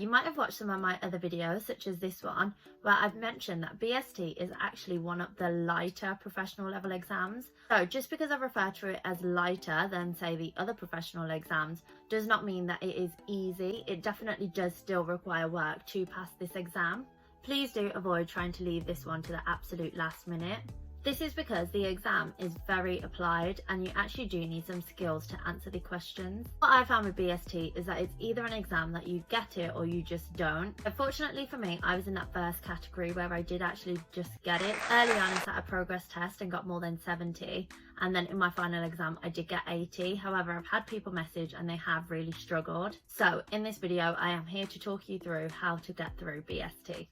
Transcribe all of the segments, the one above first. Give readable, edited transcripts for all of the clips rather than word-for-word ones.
You might have watched some of my other videos, such as this one, where I've mentioned that BST is actually one of the lighter professional level exams. So just because I refer to it as lighter than, say, the other professional exams, does not mean that it is easy. It definitely does still require work to pass this exam. Please do avoid trying to leave this one to the absolute last minute. This is because the exam is very applied and you actually do need some skills to answer the questions. What I found with BST is that it's either an exam that you get it or you just don't. Fortunately for me, I was in that first category where I did actually just get it. Early on, I sat a progress test and got more than 70. And then in my final exam, I did get 80. However, I've had people message and they have really struggled. So in this video, I am here to talk you through how to get through BST.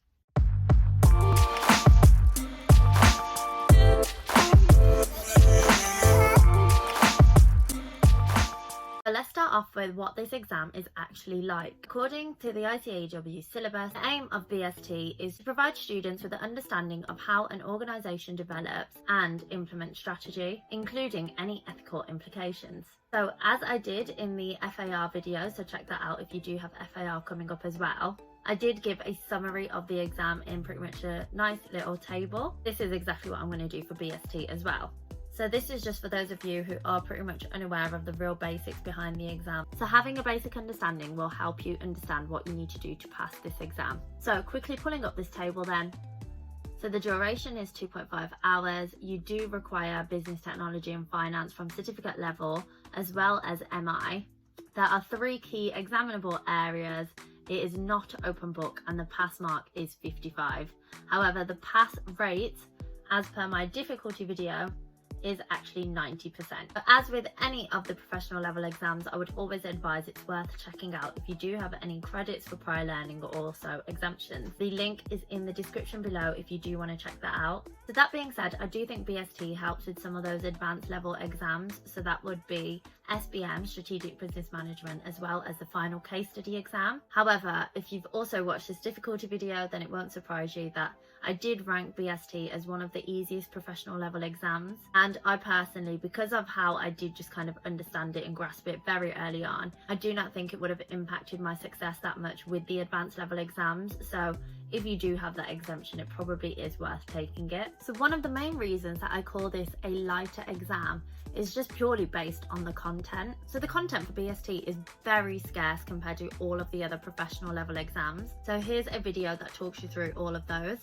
So let's start off with what this exam is actually like. According to the ICAEW syllabus, the aim of BST is to provide students with an understanding of how an organisation develops and implements strategy, including any ethical implications. So as I did in the FAR video, so check that out if you do have FAR coming up as well, I did give a summary of the exam in pretty much a nice little table. This is exactly what I'm going to do for BST as well. So this is just for those of you who are pretty much unaware of the real basics behind the exam. So having a basic understanding will help you understand what you need to do to pass this exam. So quickly pulling up this table then. So the duration is 2.5 hours. You do require business, technology and finance from certificate level as well as MI. There are 3 key examinable areas. It is not open book and the pass mark is 55. However, the pass rate, as per my difficulty video, is actually 90%. But as with any of the professional level exams, I would always advise it's worth checking out if you do have any credits for prior learning or also exemptions. The link is in the description below if you do want to check that out. So that being said, I do think BST helps with some of those advanced level exams. So that would be SBM, Strategic Business Management, as well as the final case study exam. However, if you've also watched this difficulty video, then it won't surprise you that I did rank BST as one of the easiest professional level exams. And I personally, because of how I did just kind of understand it and grasp it very early on, I do not think it would have impacted my success that much with the advanced level exams. So if you do have that exemption, it probably is worth taking it. So one of the main reasons that I call this a lighter exam is just purely based on the content. So the content for BST is very scarce compared to all of the other professional level exams. So here's a video that talks you through all of those.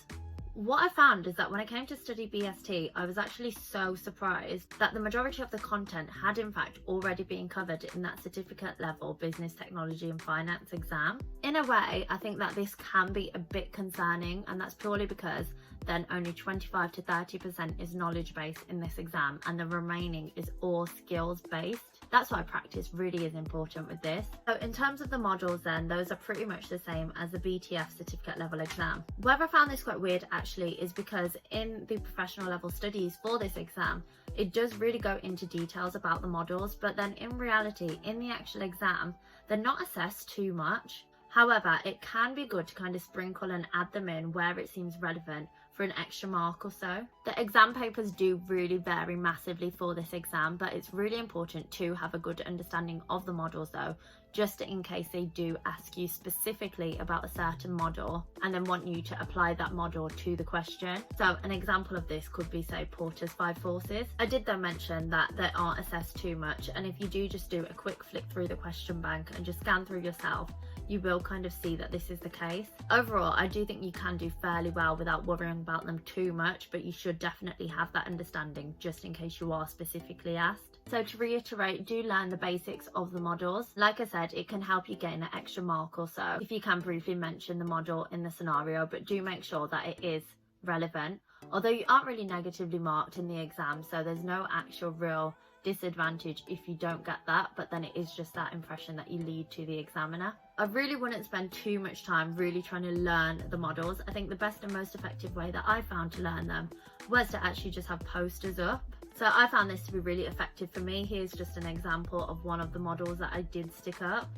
What I found is that when I came to study BST, I was actually so surprised that the majority of the content had in fact already been covered in that certificate level business, technology and finance exam. In a way, I think that this can be a bit concerning, and that's purely because then only 25 to 30% is knowledge based in this exam and the remaining is all skills based. That's why practice really is important with this. So in terms of the modules then, those are pretty much the same as the BTF certificate level exam. Where I found this quite weird actually is because in the professional level studies for this exam, it does really go into details about the modules, but then in reality, in the actual exam, they're not assessed too much. However, it can be good to kind of sprinkle and add them in where it seems relevant for an extra mark or so. The exam papers do really vary massively for this exam, but it's really important to have a good understanding of the modules though, just in case they do ask you specifically about a certain module and then want you to apply that module to the question. So an example of this could be, say, Porter's 5 forces. I did though mention that they aren't assessed too much, and if you do just do a quick flick through the question bank and just scan through yourself, you will kind of see that this is the case. Overall, I do think you can do fairly well without worrying about them too much, but you should definitely have that understanding just in case you are specifically asked. So to reiterate, do learn the basics of the modules. Like I said, it can help you gain an extra mark or so if you can briefly mention the module in the scenario, but do make sure that it is relevant. Although you aren't really negatively marked in the exam, so there's no actual real disadvantage if you don't get that, but then it is just that impression that you lead to the examiner. I really wouldn't spend too much time really trying to learn the models. I think the best and most effective way that I found to learn them was to actually just have posters up. So I found this to be really effective for me. Here's just an example of one of the models that I did stick up.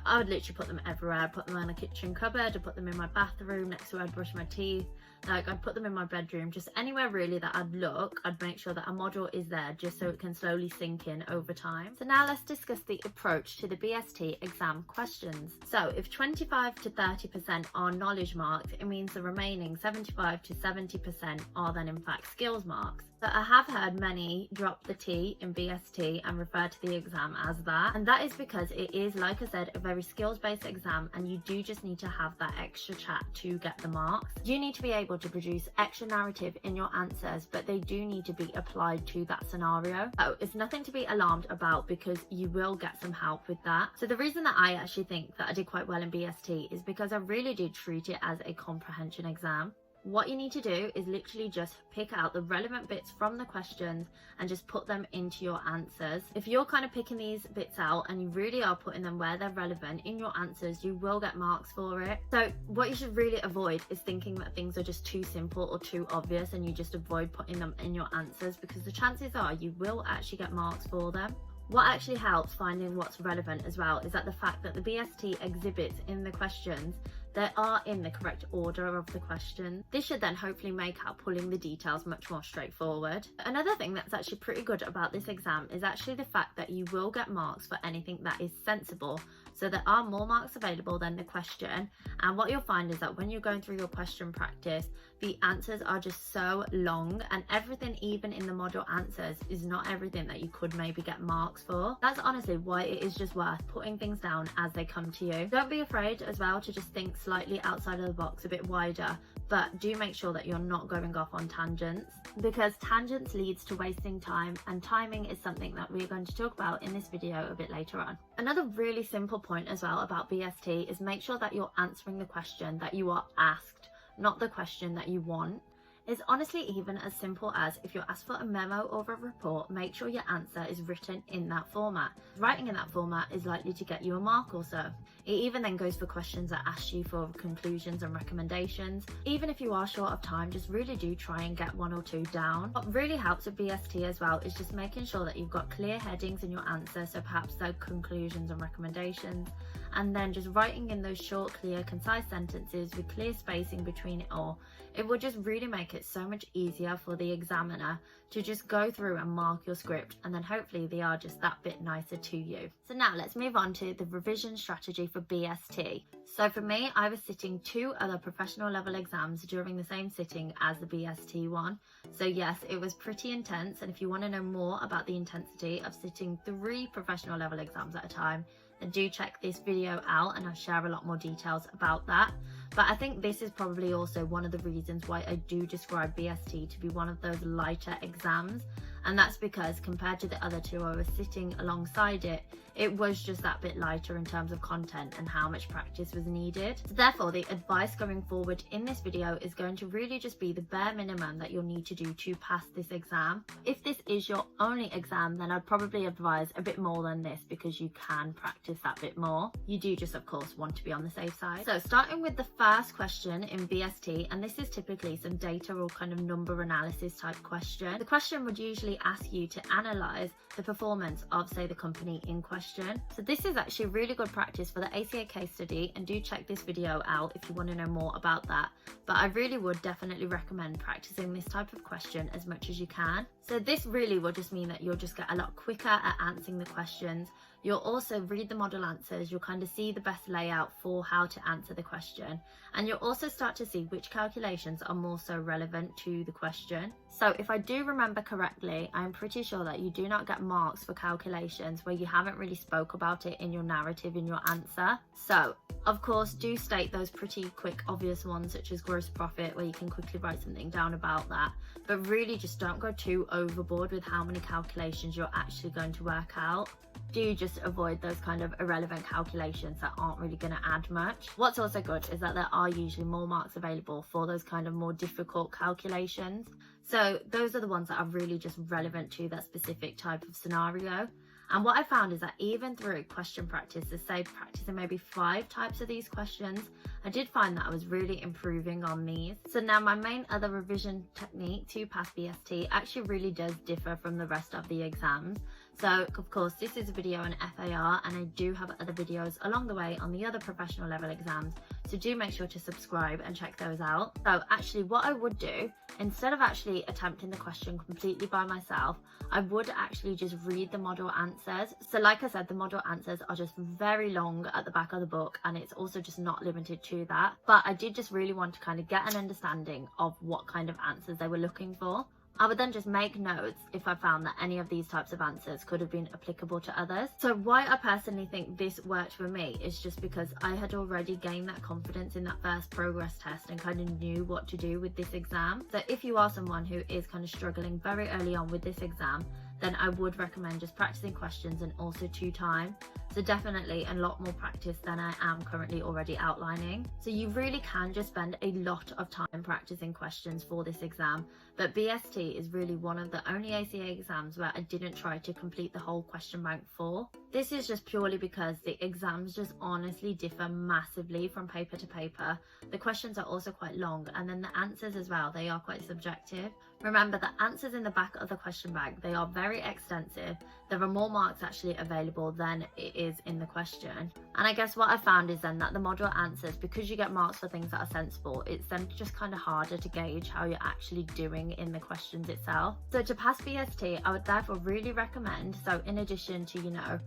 I would literally put them everywhere. I'd put them in a kitchen cupboard, I'd put them in my bathroom, next to where I'd brush my teeth. Like, I'd put them in my bedroom, just anywhere really that I'd look, I'd make sure that a model is there just so it can slowly sink in over time. So now let's discuss the approach to the BST exam questions. So if 25 to 30% are knowledge marks, it means the remaining 75 to 70% are then in fact skills marks. So I have heard many drop the T in BST and refer to the exam as that. And that is because it is, like I said, a very skills-based exam, and you do just need to have that extra chat to get the marks. You need to be able to produce extra narrative in your answers, but they do need to be applied to that scenario. So it's nothing to be alarmed about, because you will get some help with that. So the reason that I actually think that I did quite well in BST is because I really did treat it as a comprehension exam. What you need to do is literally just pick out the relevant bits from the questions and just put them into your answers. If you're kind of picking these bits out and you really are putting them where they're relevant in your answers, you will get marks for it. So what you should really avoid is thinking that things are just too simple or too obvious and you just avoid putting them in your answers, because the chances are you will actually get marks for them. What actually helps finding what's relevant as well is that the fact that the BST exhibits in the questions, they are in the correct order of the question. This should then hopefully make out pulling the details much more straightforward. Another thing that's actually pretty good about this exam is actually the fact that you will get marks for anything that is sensible. So there are more marks available than the question, and what you'll find is that when you're going through your question practice, the answers are just so long, and everything even in the model answers is not everything that you could maybe get marks for. That's honestly why it is just worth putting things down as they come to you. Don't be afraid as well to just think slightly outside of the box, a bit wider, but do make sure that you're not going off on tangents, because tangents leads to wasting time, and timing is something that we're going to talk about in this video a bit later on. Another really simple point as well about BST is make sure that you're answering the question that you are asked, not the question that you want. It's honestly even as simple as, if you're asked for a memo or a report, make sure your answer is written in that format. Writing in that format is likely to get you a mark or so. It even then goes for questions that ask you for conclusions and recommendations. Even if you are short of time, just really do try and get 1 or 2 down. What really helps with BST as well is just making sure that you've got clear headings in your answer, so perhaps those conclusions and recommendations, and then just writing in those short, clear, concise sentences with clear spacing between it all. It will just really make it so much easier for the examiner to just go through and mark your script, and then hopefully they are just that bit nicer to you. So now let's move on to the revision strategy for BST. So for me, I was sitting 2 other professional level exams during the same sitting as the BST one. So yes, it was pretty intense, and if you want to know more about the intensity of sitting 3 professional level exams at a time, then do check this video out and I'll share a lot more details about that. But I think this is probably also one of the reasons why I do describe BST to be one of those lighter exams, and that's because compared to the other 2 I was sitting alongside it, it was just that bit lighter in terms of content and how much practice was needed. So therefore, the advice going forward in this video is going to really just be the bare minimum that you'll need to do to pass this exam. If this is your only exam, then I'd probably advise a bit more than this, because you can practice that bit more. You do just, of course, want to be on the safe side. So starting with the first question in BST, and this is typically some data or kind of number analysis type question. The question would usually ask you to analyze the performance of, say, the company in question. So this is actually really good practice for the ACA case study, and do check this video out if you want to know more about that. But I really would definitely recommend practicing this type of question as much as you can. So this really will just mean that you'll just get a lot quicker at answering the questions. You'll also read the model answers, you'll kind of see the best layout for how to answer the question, and you'll also start to see which calculations are more so relevant to the question. So if I do remember correctly, I'm pretty sure that you do not get marks for calculations where you haven't really spoke about it in your narrative in your answer. So of course, do state those pretty quick obvious ones such as gross profit, where you can quickly write something down about that, but really just don't go too overboard with how many calculations you're actually going to work out. Do just avoid those kind of irrelevant calculations that aren't really going to add much. What's also good is that there are usually more marks available for those kind of more difficult calculations. So those are the ones that are really just relevant to that specific type of scenario. And what I found is that even through question practice, so say practicing maybe 5 types of these questions, I did find that I was really improving on these. So now my main other revision technique to pass BST actually really does differ from the rest of the exams. So of course this is a video on FAR, and I do have other videos along the way on the other professional level exams, so do make sure to subscribe and check those out. So actually what I would do, instead of actually attempting the question completely by myself, I would actually just read the model answers. So like I said, the model answers are just very long at the back of the book, and it's also just not limited to that, but I did just really want to kind of get an understanding of what kind of answers they were looking for. I would then just make notes if I found that any of these types of answers could have been applicable to others. So why I personally think this worked for me is just because I had already gained that confidence in that first progress test and kind of knew what to do with this exam. So if you are someone who is kind of struggling very early on with this exam, then I would recommend just practicing questions and also to time. So definitely a lot more practice than I am currently already outlining. So you really can just spend a lot of time practicing questions for this exam, but BST is really one of the only ACA exams where I didn't try to complete the whole question bank for. This is just purely because the exams just honestly differ massively from paper to paper. The questions are also quite long, and then the answers as well, they are quite subjective. Remember, the answers in the back of the question bank, they are very extensive. There are more marks actually available than it is in the question. And I guess what I found is then that the model answers, because you get marks for things that are sensible, it's then just kind of harder to gauge how you're actually doing in the questions itself. So to pass BST, I would therefore really recommend, so in addition to,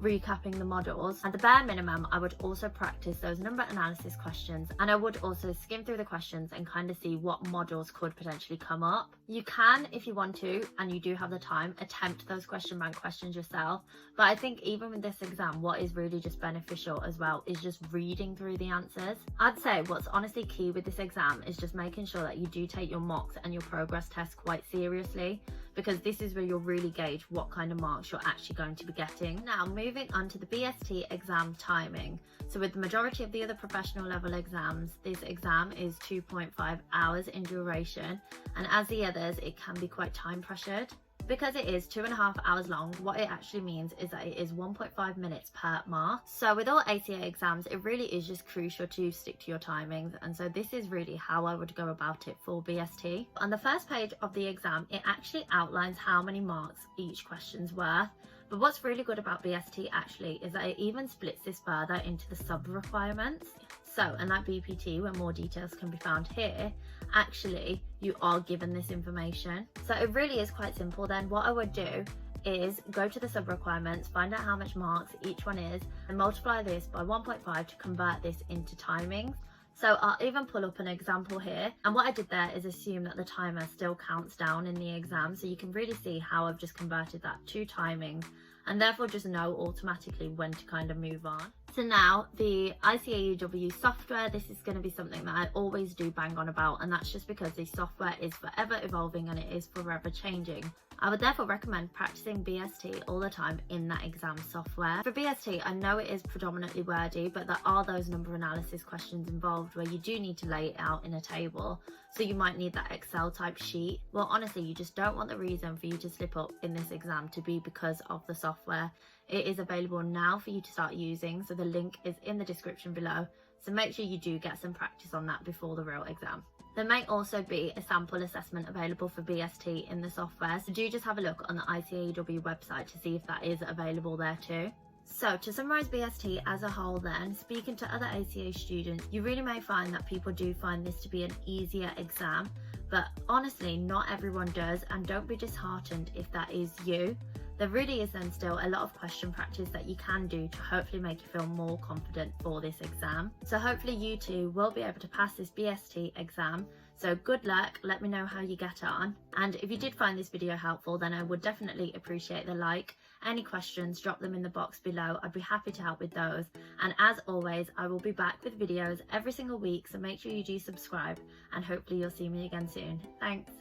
recapping the models, at the bare minimum I would also practice those number analysis questions, and I would also skim through the questions and kind of see what models could potentially come up. You can, if you want to and you do have the time, attempt those question bank questions yourself, but I think even with this exam, what is really just beneficial as well is just reading through the answers. I'd say what's honestly key with this exam is just making sure that you do take your mocks and your progress tests quite seriously, because this is where you'll really gauge what kind of marks you're actually going to be getting. Now, moving on to the BST exam timing. So with the majority of the other professional level exams, this exam is 2.5 hours in duration, and as the others, it can be quite time pressured. Because it is 2.5 hours long, what it actually means is that it is 1.5 minutes per mark. So with all ACA exams, it really is just crucial to stick to your timings, and so this is really how I would go about it for BST. On the first page of the exam, it actually outlines how many marks each question's worth. But what's really good about BST actually is that it even splits this further into the sub-requirements. So, unlike BPT, where more details can be found here, actually you are given this information. So it really is quite simple then. What I would do is go to the sub-requirements, find out how much marks each one is, and multiply this by 1.5 to convert this into timings. So I'll even pull up an example here, and what I did there is assume that the timer still counts down in the exam, so you can really see how I've just converted that to timings, and therefore just know automatically when to kind of move on. So now the ICAEW software, this is going to be something that I always do bang on about, and that's just because the software is forever evolving and it is forever changing. I would therefore recommend practicing BST all the time in that exam software. For BST, I know it is predominantly wordy, but there are those number analysis questions involved where you do need to lay it out in a table. So you might need that Excel type sheet. Well, honestly, you just don't want the reason for you to slip up in this exam to be because of the software. It is available now for you to start using, so the link is in the description below. So make sure you do get some practice on that before the real exam. There may also be a sample assessment available for BST in the software, so do just have a look on the ICAEW website to see if that is available there too. So to summarise BST as a whole then, speaking to other ACA students, you really may find that people do find this to be an easier exam, but honestly not everyone does, and don't be disheartened if that is you. There really is then still a lot of question practice that you can do to hopefully make you feel more confident for this exam. So hopefully you too will be able to pass this BST exam. So good luck, let me know how you get on. And if you did find this video helpful, then I would definitely appreciate the like. Any questions, drop them in the box below. I'd be happy to help with those. And as always, I will be back with videos every single week, so make sure you do subscribe, and hopefully you'll see me again soon. Thanks.